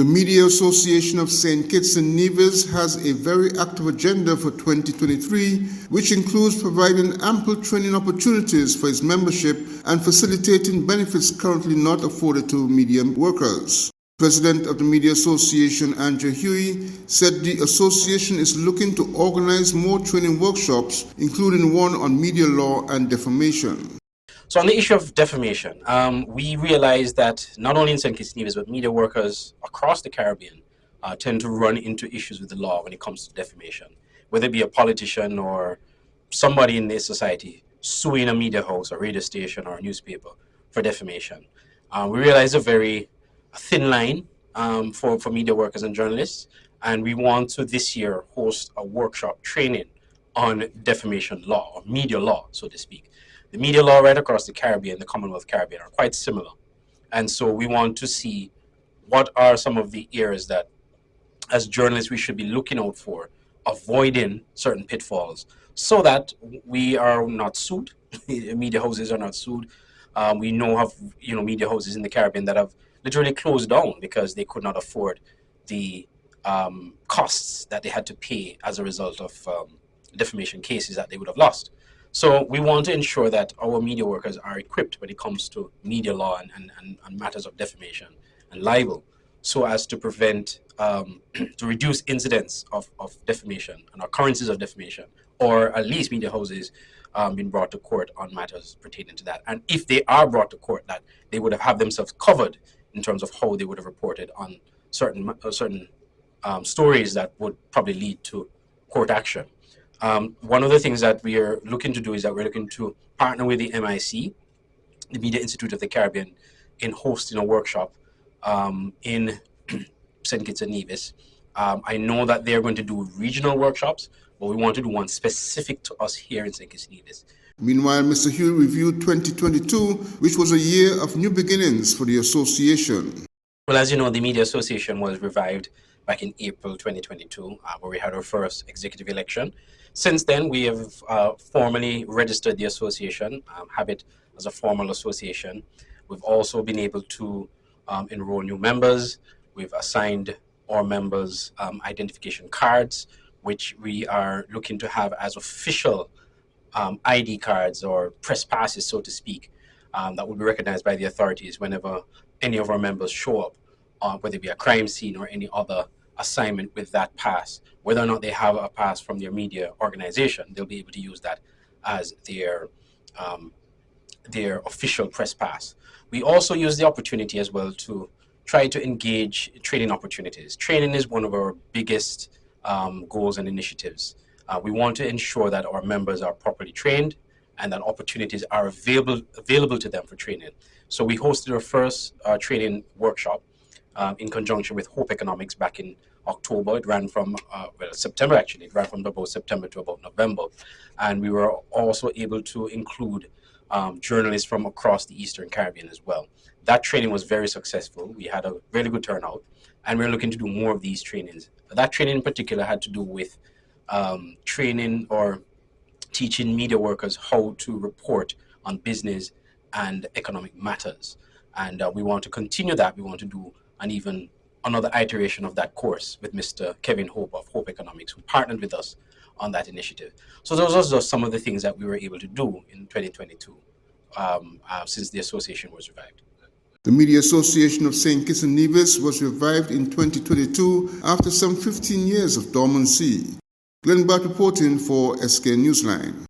The Media Association of St. Kitts and Nevis has a very active agenda for 2023, which includes providing ample training opportunities for its membership and facilitating benefits currently not afforded to media workers. President of the Media Association, Andrew Huey, said the association is looking to organize more training workshops, including one on media law and defamation. So on the issue of defamation, we realize that not only in St. Kitts and Nevis, but media workers across the Caribbean tend to run into issues with the law when it comes to defamation, whether it be a politician or somebody in their society suing a media house, a radio station, or a newspaper for defamation. We realize a very thin line for media workers and journalists, and we want to this year host a workshop training on defamation law, or media law, so to speak. The media law right across the Caribbean, the Commonwealth Caribbean, are quite similar. And so we want to see what are some of the areas that, as journalists, we should be looking out for, avoiding certain pitfalls, so that we are not sued. Media houses are not sued. We know of media houses in the Caribbean that have literally closed down because they could not afford the costs that they had to pay as a result of defamation cases that they would have lost. So we want to ensure that our media workers are equipped when it comes to media law and matters of defamation and libel, so as to prevent, to reduce incidents of defamation and occurrences of defamation, or at least media houses being brought to court on matters pertaining to that. And if they are brought to court, that they would have had themselves covered in terms of how they would have reported on certain stories that would probably lead to court action. One of the things that we are looking to do is that we're looking to partner with the MIC, the Media Institute of the Caribbean, in hosting a workshop in St. Kitts and Nevis. I know that they're going to do regional workshops, but we want to do one specific to us here in St. Kitts and Nevis. Meanwhile, Mr. Huey reviewed 2022, which was a year of new beginnings for the association. Well, as you know, the Media Association was revived back in April 2022, where we had our first executive election. Since then, we have formally registered the association, have it as a formal association. We've also been able to enroll new members. We've assigned our members identification cards, which we are looking to have as official ID cards or press passes, so to speak, that will be recognized by the authorities whenever any of our members show up, whether it be a crime scene or any other assignment with that pass. Whether or not they have a pass from their media organization, they'll be able to use that as their official press pass. We also use the opportunity as well to try to engage training opportunities. Training is one of our biggest goals and initiatives. We want to ensure that our members are properly trained and that opportunities are available to them for training. So we hosted our first training workshop in conjunction with Hope Economics back in October. It ran from, September actually. It ran from about September to about November. And we were also able to include journalists from across the Eastern Caribbean as well. That training was very successful. We had a really good turnout, and we're looking to do more of these trainings. That training in particular had to do with training or teaching media workers how to report on business and economic matters. And we want to continue that. We want to do another iteration of that course with Mr. Kevin Hope of Hope Economics, who partnered with us on that initiative. So those are just some of the things that we were able to do in 2022 since the association was revived. The Media Association of St. Kitts and Nevis was revived in 2022 after some 15 years of dormancy. Glenn Bart reporting for SK Newsline.